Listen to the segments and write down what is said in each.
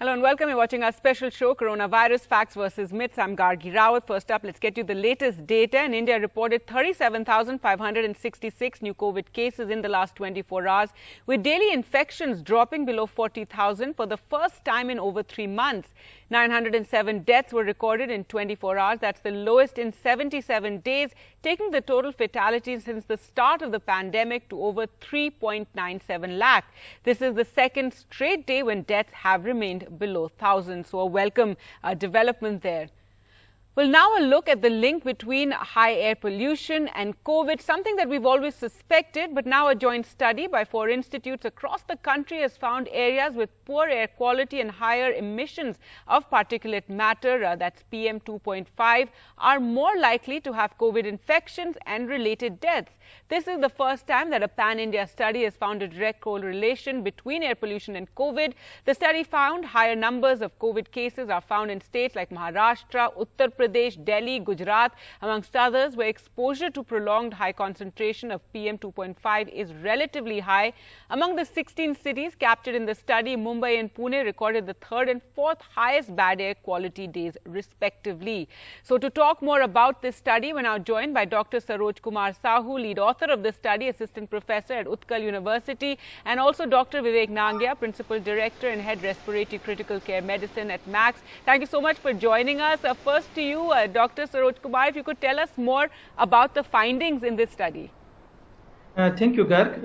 Hello and welcome. You're watching our special show, Coronavirus Facts versus Myths. I'm Gargi Rawat. First up, let's get you the latest data. In India reported 37,566 new COVID cases in the last 24 hours, with daily infections dropping below 40,000 for the first time in over 3 months. 907 deaths were recorded in 24 hours. That's the lowest in 77 days, taking the total fatalities since the start of the pandemic to over 3.97 lakh. This is the second straight day when deaths have remained below 1,000. So a welcome development there. Well, now a look at the link between high air pollution and COVID, something that we've always suspected, but now a joint study by 4 institutes across the country has found areas with poor air quality and higher emissions of particulate matter, that's PM 2.5, are more likely to have COVID infections and related deaths. This is the first time that a pan-India study has found a direct correlation between air pollution and COVID. The study found higher numbers of COVID cases are found in states like Maharashtra, Uttar Pradesh, Delhi, Gujarat, amongst others, where exposure to prolonged high concentration of PM 2.5 is relatively high. Among the 16 cities captured in the study, Mumbai and Pune recorded the 3rd and 4th highest bad air quality days, respectively. So to talk more about this study, we're now joined by Dr. Saroj Kumar Sahu, lead author of the study, assistant professor at Utkal University, and also Dr. Vivek Nangia, principal director and head respiratory critical care medicine at Max. Thank you so much for joining us. First to you, Dr. Saroj Kumar, if you could tell us more about the findings in this study. Thank you, Garg.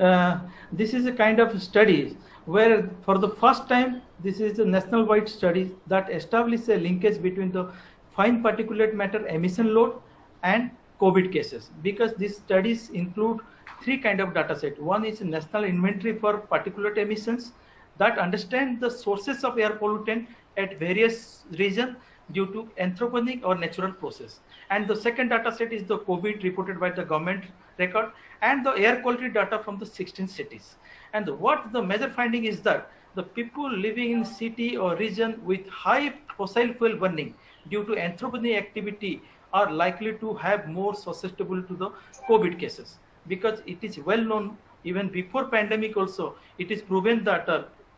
This is a kind of study where for the first time, this is a national-wide study that establishes a linkage between the fine particulate matter emission load and COVID cases, because these studies include 3 kind of data set. One is a national inventory for particulate emissions that understand the sources of air pollutant at various regions due to anthropogenic or natural process. And the second data set is the COVID reported by the government record and the air quality data from the 16 cities. And what the major finding is that the people living in city or region with high fossil fuel burning due to anthropogenic activity are likely to have more susceptible to the COVID cases, because it is well known even before pandemic also, it is proven that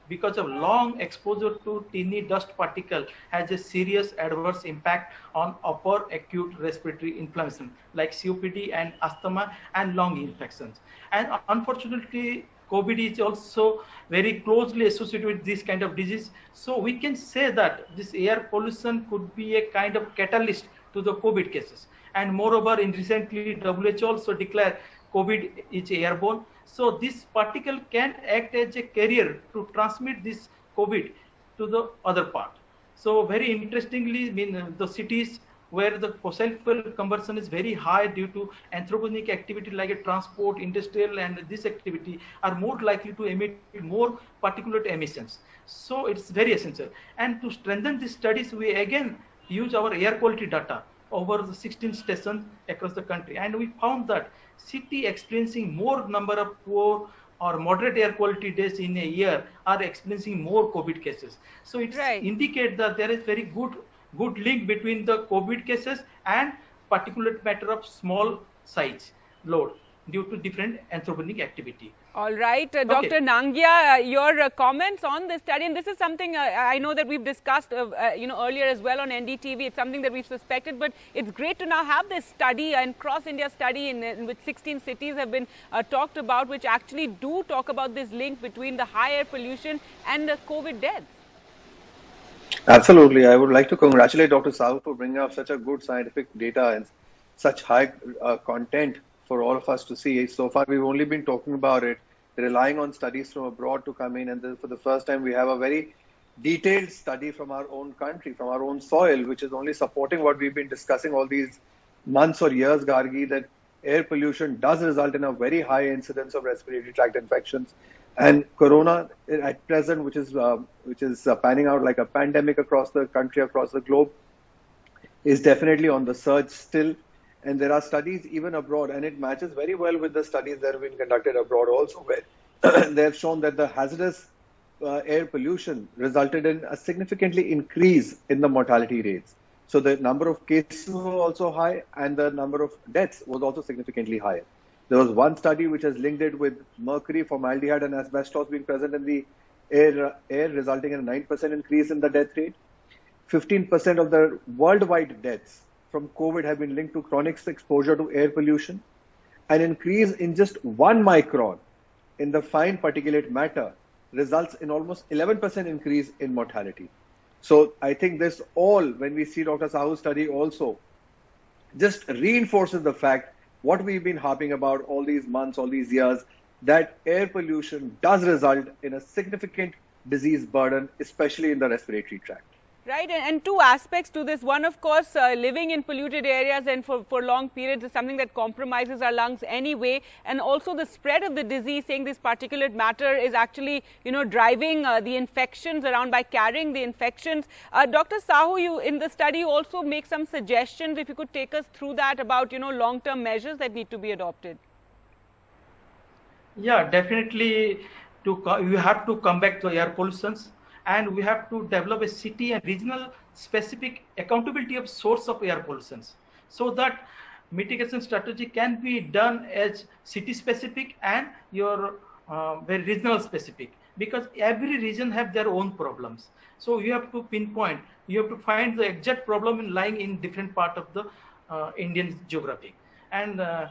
because of long exposure to tiny dust particle has a serious adverse impact on upper acute respiratory inflammation like COPD and asthma and lung infections. And unfortunately, COVID is also very closely associated with this kind of disease. So we can say that this air pollution could be a kind of catalyst to the COVID cases. And moreover, in recently WHO also declared COVID is airborne. So this particle can act as a carrier to transmit this COVID to the other part. So very interestingly, the cities where the fossil fuel conversion is very high due to anthropogenic activity like a transport, industrial, and this activity are more likely to emit more particulate emissions. So it's very essential. And to strengthen these studies, we again use our air quality data over the 16 stations across the country, and we found that city experiencing more number of poor or moderate air quality days in a year are experiencing more COVID cases. So it indicates that there is very good link between the COVID cases and particulate matter of small size load due to different anthropogenic activity. All right, Dr. Nangia, your comments on this study, and this is something I know that we've discussed earlier as well on NDTV. It's something that we've suspected, but it's great to now have this study and cross-India study in which 16 cities have been talked about, which actually do talk about this link between the high air pollution and the COVID deaths. Absolutely. I would like to congratulate Dr. Sahu for bringing up such a good scientific data and such high content for all of us to see. So far, we've only been talking about it, relying on studies from abroad to come in. And for the first time, we have a very detailed study from our own country, from our own soil, which is only supporting what we've been discussing all these months or years, Gargi, that air pollution does result in a very high incidence of respiratory tract infections. And corona at present, which is panning out like a pandemic across the country, across the globe, is definitely on the surge still. And there are studies even abroad, and it matches very well with the studies that have been conducted abroad also, where they have shown that the hazardous air pollution resulted in a significantly increase in the mortality rates. So the number of cases were also high, and the number of deaths was also significantly higher. There was one study which has linked it with mercury, formaldehyde, and asbestos being present in the air resulting in a 9% increase in the death rate. 15% of the worldwide deaths from COVID have been linked to chronic exposure to air pollution. An increase in just 1 micron in the fine particulate matter results in almost 11% increase in mortality. So I think this all, when we see Dr. Sahu's study also, just reinforces the fact what we've been harping about all these months, all these years, that air pollution does result in a significant disease burden, especially in the respiratory tract. Right, and two aspects to this. One, of course, living in polluted areas and for long periods is something that compromises our lungs anyway. And also the spread of the disease, saying this particulate matter is actually, driving the infections around by carrying the infections. Dr. Sahu, you in the study also make some suggestions. If you could take us through that about, long-term measures that need to be adopted. Yeah, definitely. We have to come back to air pollutions. And we have to develop a city and regional specific accountability of source of air pollutions, so that mitigation strategy can be done as city specific and your very regional specific, because every region have their own problems. So you have to pinpoint, you have to find the exact problem lying in different part of the Indian geography. And under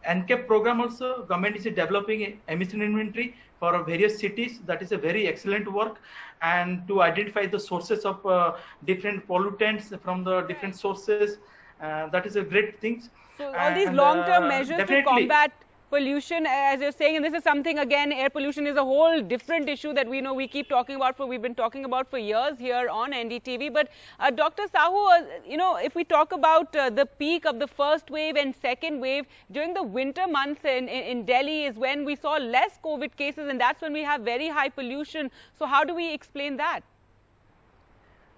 NCAP program also, government is developing emission inventory for various cities. That is a very excellent work, and to identify the sources of different pollutants from the different sources, that is a great thing. So all these long-term measures to combat pollution, as you're saying, and this is something, again, air pollution is a whole different issue that we keep talking about we've been talking about for years here on NDTV. But Dr. Sahu, if we talk about the peak of the first wave and second wave during the winter months in Delhi is when we saw less COVID cases, and that's when we have very high pollution. So how do we explain that?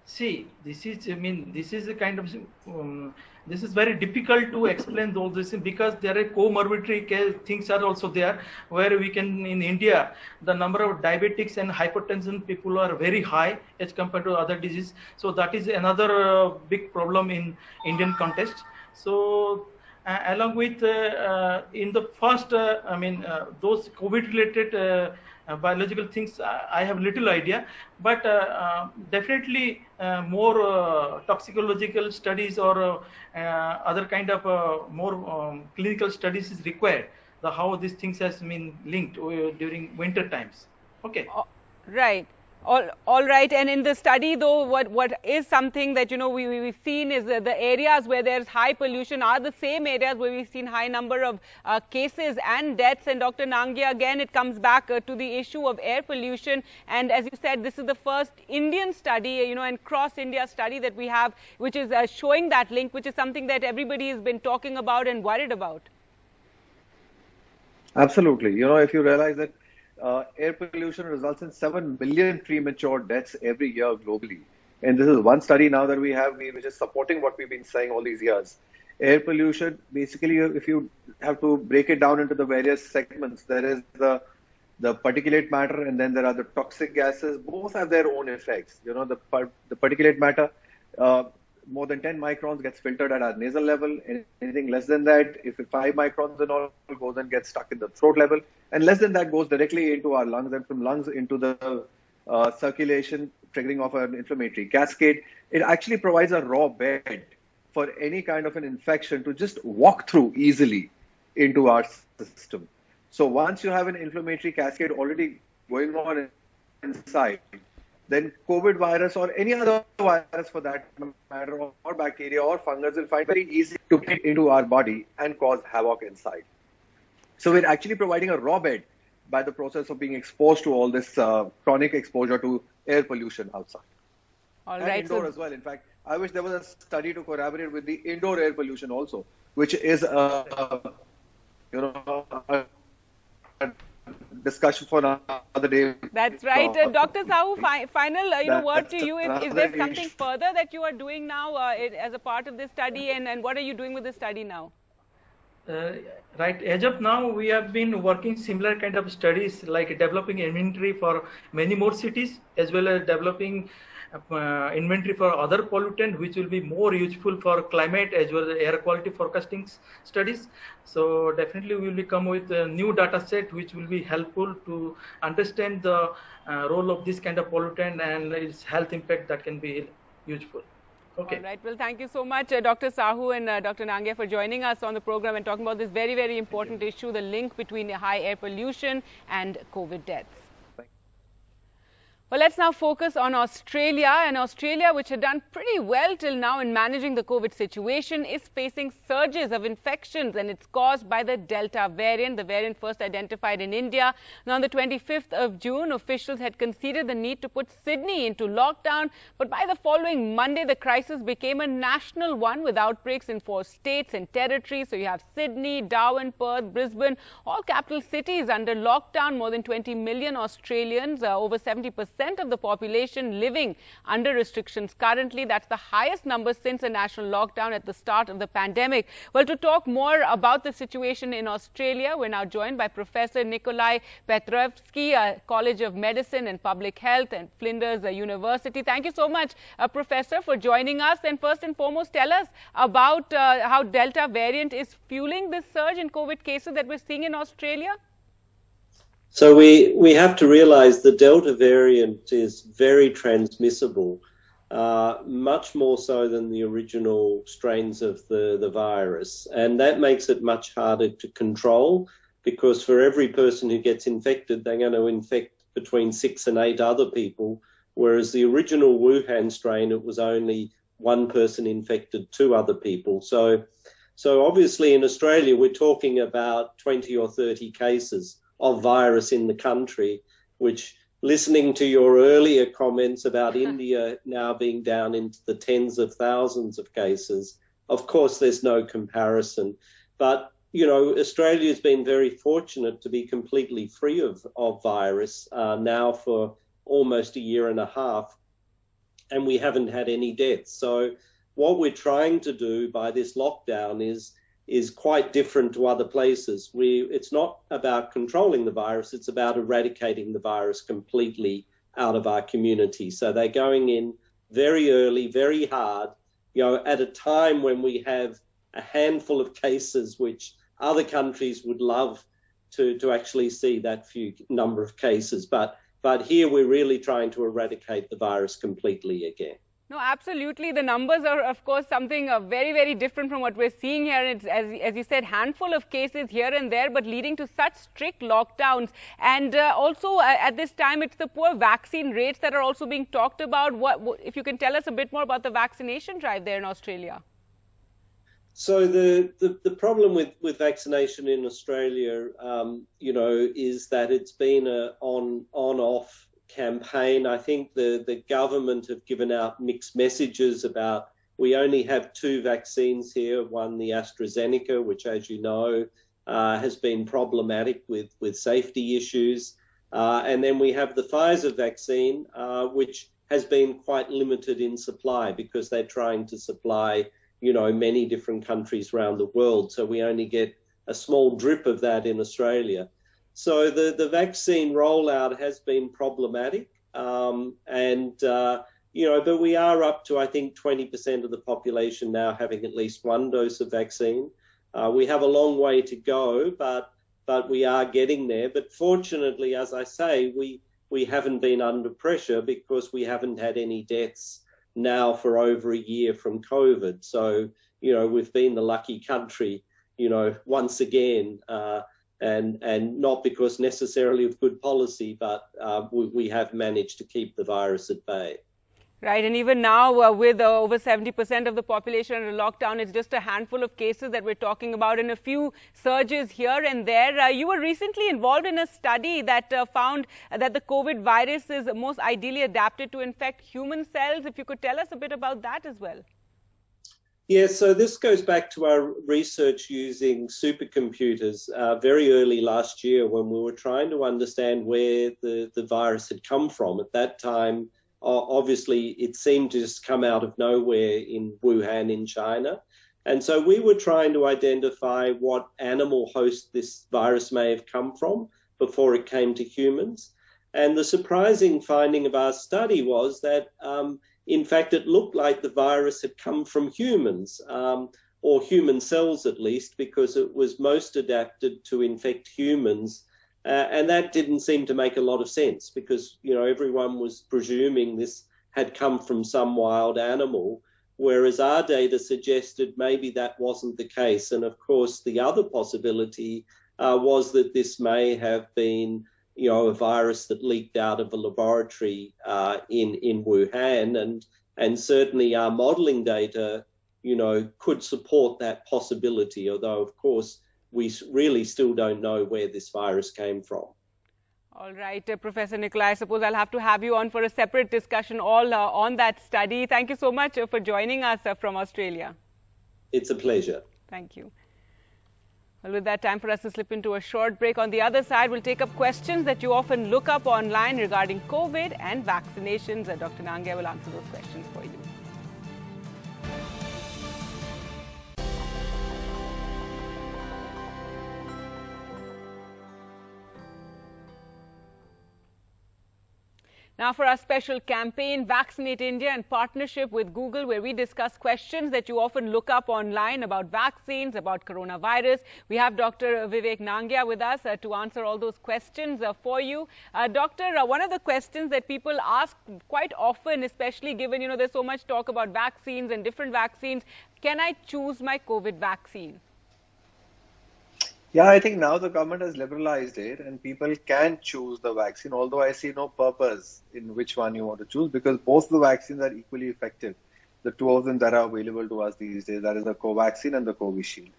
See, this is a kind of this is very difficult to explain all this, because there are comorbidity things are also there, where we can, in India, the number of diabetics and hypertension people are very high as compared to other diseases. So that is another big problem in Indian context. So along with in the first, those COVID related biological things, I have little idea, but definitely more toxicological studies or other kind of more clinical studies is required. How these things has been linked during winter times. Okay. Right. All right. And in the study, though, what is something that, we've seen is the areas where there's high pollution are the same areas where we've seen high number of cases and deaths. And Dr. Nangia, again, it comes back to the issue of air pollution. And as you said, this is the first Indian study, and cross-India study that we have, which is showing that link, which is something that everybody has been talking about and worried about. Absolutely. If you realize that air pollution results in 7 million premature deaths every year globally. And this is one study now that we have, which is supporting what we've been saying all these years. Air pollution, basically, if you have to break it down into the various segments, there is the particulate matter, and then there are the toxic gases. Both have their own effects. The particulate matter, more than 10 microns gets filtered at our nasal level. Anything less than that, if 5 microns and all, goes and gets stuck in the throat level. And less than that goes directly into our lungs, and from lungs into the circulation, triggering off an inflammatory cascade. It actually provides a raw bed for any kind of an infection to just walk through easily into our system. So once you have an inflammatory cascade already going on inside, then COVID virus or any other virus for that matter, or bacteria or fungus, will find very easy to get into our body and cause havoc inside. So we're actually providing a raw bed by the process of being exposed to all this chronic exposure to air pollution outside. All and right, indoor as well. In fact, I wish there was a study to corroborate with the indoor air pollution also, which is a discussion for another day. That's right. Dr. Sahu, final word to you. Is there something further that you are doing now as a part of this study, and what are you doing with the study now? Right. As of now, we have been working similar kind of studies, like developing inventory for many more cities, as well as developing inventory for other pollutant, which will be more useful for climate as well as air quality forecasting studies. So definitely we will come with a new data set which will be helpful to understand the role of this kind of pollutant and its health impact that can be useful. Okay. All right. Well, thank you so much, Dr. Sahu and Dr. Nangia, for joining us on the program and talking about this very, very important issue, the link between high air pollution and COVID deaths. Well, let's now focus on Australia. And Australia, which had done pretty well till now in managing the COVID situation, is facing surges of infections, and it's caused by the Delta variant, the variant first identified in India. Now, on the 25th of June, officials had conceded the need to put Sydney into lockdown. But by the following Monday, the crisis became a national one with outbreaks in 4 states and territories. So you have Sydney, Darwin, Perth, Brisbane, all capital cities under lockdown. More than 20 million Australians, over 70% of the population living under restrictions currently. That's the highest number since a national lockdown at the start of the pandemic. Well, to talk more about the situation in Australia, we're now joined by Professor Nikolai Petrovsky, College of Medicine and Public Health at Flinders University. Thank you so much, Professor, for joining us. And first and foremost, tell us about how Delta variant is fueling this surge in COVID cases that we're seeing in Australia. So we have to realize the Delta variant is very transmissible, much more so than the original strains of the virus. And that makes it much harder to control, because for every person who gets infected, they're going to infect between 6 and 8 other people, whereas the original Wuhan strain, it was only 1 person infected 2 other people. So obviously in Australia, we're talking about 20 or 30 cases of virus in the country, which, listening to your earlier comments about India now being down into the tens of thousands of cases, of course there's no comparison. But, you know, Australia's been very fortunate to be completely free of virus now for almost a year and a half, and we haven't had any deaths. So what we're trying to do by this lockdown is quite different to other places. It's not about controlling the virus, it's about eradicating the virus completely out of our community. So they're going in very early, very hard, you know, at a time when we have a handful of cases, which other countries would love to actually see that few number of cases. But here we're really trying to eradicate the virus completely again. No, absolutely. The numbers are, of course, something very, very different from what we're seeing here. It's, as you said, handful of cases here and there, but leading to such strict lockdowns. And also at this time, it's the poor vaccine rates that are also being talked about. What, if you can tell us a bit more about the vaccination drive there in Australia. So the problem with vaccination in Australia, you know, is that it's been a on-off campaign. I think the government have given out mixed messages about, we only have 2 vaccines here, one the AstraZeneca, which, as you know, has been problematic with safety issues. And then we have the Pfizer vaccine, which has been quite limited in supply because they're trying to supply, you know, many different countries around the world. So we only get a small drip of that in Australia. So the vaccine rollout has been problematic, you know, but we are up to, I think, 20% of the population now having at least 1 dose of vaccine. We have a long way to go, but we are getting there. But fortunately, as I say, we haven't been under pressure because we haven't had any deaths now for over a year from COVID. So, you know, we've been the lucky country, you know, once again, and not because necessarily of good policy, but we have managed to keep the virus at bay. Right, and even now with over 70% of the population under lockdown, it's just a handful of cases that we're talking about and a few surges here and there. You were recently involved in a study that found that the COVID virus is most ideally adapted to infect human cells. If you could tell us a bit about that as well. Yeah, so this goes back to our research using supercomputers very early last year when we were trying to understand where the virus had come from. At that time, obviously, it seemed to just come out of nowhere in Wuhan in China. And so we were trying to identify what animal host this virus may have come from before it came to humans. And the surprising finding of our study was that, in fact, it looked like the virus had come from humans, or human cells at least, because it was most adapted to infect humans. And that didn't seem to make a lot of sense because, everyone was presuming this had come from some wild animal, whereas our data suggested maybe that wasn't the case. And of course, the other possibility was that this may have been a virus that leaked out of a laboratory in Wuhan, and certainly our modelling data, could support that possibility. Although, of course, we really still don't know where this virus came from. All right, Professor Nicola, I suppose I'll have to have you on for a separate discussion all on that study. Thank you so much for joining us from Australia. It's a pleasure. Thank you. Well, with that, time for us to slip into a short break. On the other side, we'll take up questions that you often look up online regarding COVID and vaccinations. Dr. Nangia will answer those questions for you. Now for our special campaign, Vaccinate India, in partnership with Google, where we discuss questions that you often look up online about vaccines, about coronavirus. We have Dr. Vivek Nangia with us to answer all those questions for you. Doctor, one of the questions that people ask quite often, especially given, there's so much talk about vaccines and different vaccines, can I choose my COVID vaccine? Yeah, I think now the government has liberalized it and people can choose the vaccine, although I see no purpose in which one you want to choose because both the vaccines are equally effective. The two of them that are available to us these days, that is the Covaxin and the Covishield.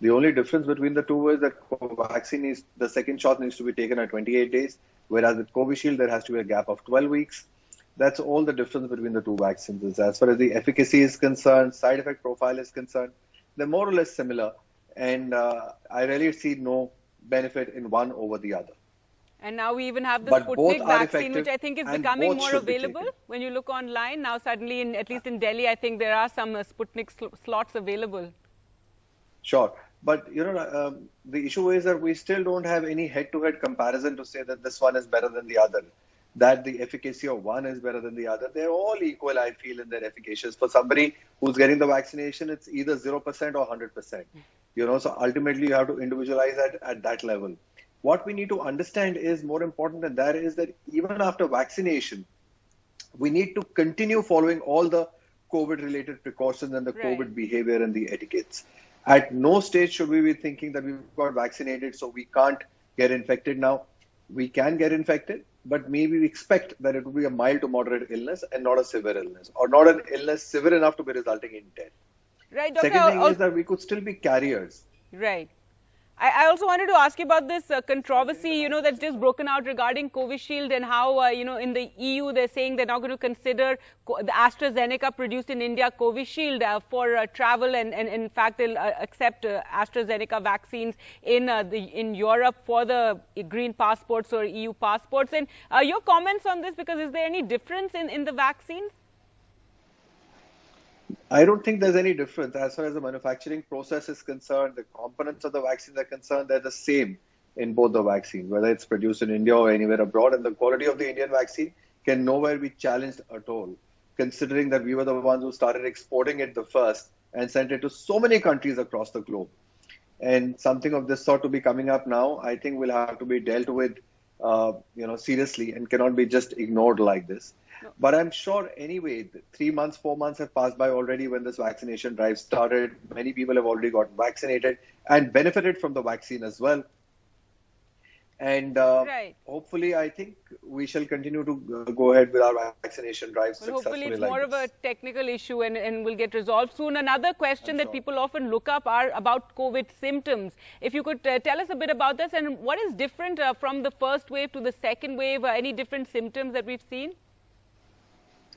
The only difference between the two is that Covaxin is, the second shot needs to be taken at 28 days, whereas with Covishield there has to be a gap of 12 weeks. That's all the difference between the two vaccines. As far as the efficacy is concerned, side effect profile is concerned, they're more or less similar. And I really see no benefit in one over the other. And now we even have the Sputnik vaccine, which I think is becoming more available. When you look online, now suddenly, at least in Delhi, I think there are some Sputnik slots available. Sure. But, the issue is that we still don't have any head-to-head comparison to say that this one is better than the other, that the efficacy of one is better than the other. They're all equal, I feel, in their efficacious. For somebody who's getting the vaccination, it's either 0% or 100%. So ultimately you have to individualize that at that level. What we need to understand is more important than that is that even after vaccination, we need to continue following all the COVID-related precautions and the COVID behavior and the etiquettes. At no stage should we be thinking that we've got vaccinated so we can't get infected now. We can get infected, but maybe we expect that it will be a mild to moderate illness and not a severe illness, or not an illness severe enough to be resulting in death. Right, Doctor. Second thing is that we could still be carriers. Right. I also wanted to ask you about this controversy, that's just broken out regarding Covishield and how, in the EU, they're saying they're not going to consider the AstraZeneca produced in India Covishield for travel. And in fact, they'll accept AstraZeneca vaccines in Europe for the green passports or EU passports. And your comments on this, because is there any difference in the vaccines? I don't think there's any difference. As far as the manufacturing process is concerned, the components of the vaccines are concerned, they're the same in both the vaccines, whether it's produced in India or anywhere abroad. And the quality of the Indian vaccine can nowhere be challenged at all, considering that we were the ones who started exporting it the first and sent it to so many countries across the globe. And something of this sort to be coming up now, I think will have to be dealt with, seriously and cannot be just ignored like this. But I'm sure anyway, 3 months, 4 months have passed by already when this vaccination drive started. Many people have already got vaccinated and benefited from the vaccine as well. And hopefully, I think we shall continue to go ahead with our vaccination drive successfully. Hopefully, it's more of a technical issue and will get resolved soon. Another question that people often look up are about COVID symptoms. If you could tell us a bit about this and what is different from the first wave to the second wave, any different symptoms that we've seen?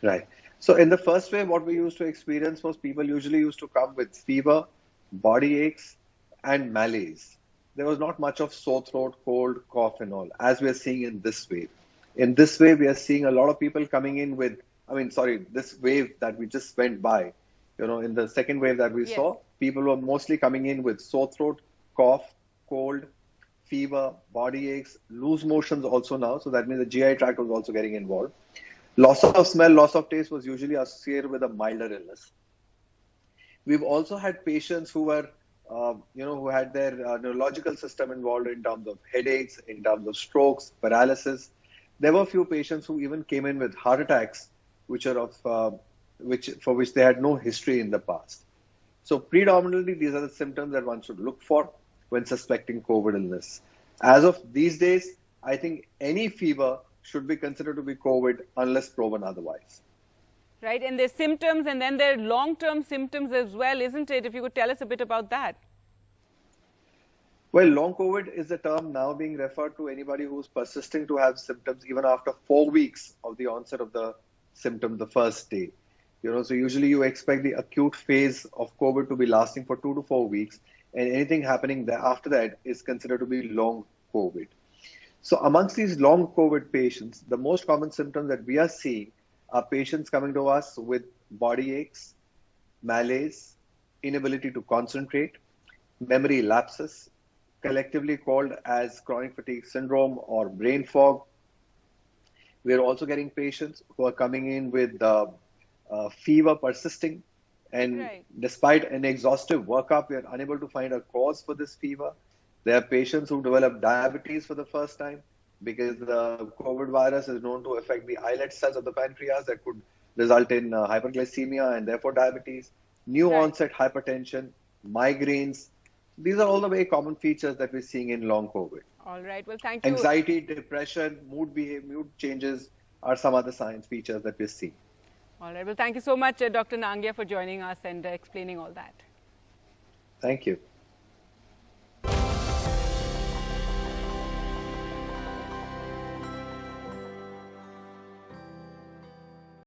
Right. So in the first wave, what we used to experience was people usually used to come with fever, body aches, and malaise. There was not much of sore throat, cold, cough and all, as we are seeing in this wave. In this wave, we are seeing a lot of people coming in with, this wave that we just went by, in the second wave that we saw, people were mostly coming in with sore throat, cough, cold, fever, body aches, loose motions also now. So that means the GI tract was also getting involved. Loss of smell, loss of taste was usually associated with a milder illness. We've also had patients who were, who had their neurological system involved in terms of headaches, in terms of strokes, paralysis. There were a few patients who even came in with heart attacks, for which they had no history in the past. So predominantly, these are the symptoms that one should look for when suspecting COVID illness. As of these days, I think any fever should be considered to be COVID unless proven otherwise. Right, and there's symptoms and then there are long-term symptoms as well, isn't it? If you could tell us a bit about that. Well, long COVID is the term now being referred to anybody who's persisting to have symptoms even after 4 weeks of the onset of the symptom the first day. So usually you expect the acute phase of COVID to be lasting for 2 to 4 weeks, and anything happening after that is considered to be long COVID. So amongst these long COVID patients, the most common symptoms that we are seeing are patients coming to us with body aches, malaise, inability to concentrate, memory lapses, collectively called as chronic fatigue syndrome or brain fog. We are also getting patients who are coming in with fever persisting, and despite an exhaustive workup, we are unable to find a cause for this fever. There are patients who develop diabetes for the first time, because the COVID virus is known to affect the islet cells of the pancreas that could result in hyperglycemia and therefore diabetes, new onset hypertension, migraines. These are all the very common features that we're seeing in long COVID. All right. Well, thank you. Anxiety, depression, mood changes are some other features that we're seeing. All right. Well, thank you so much, Dr. Nangia, for joining us and explaining all that. Thank you.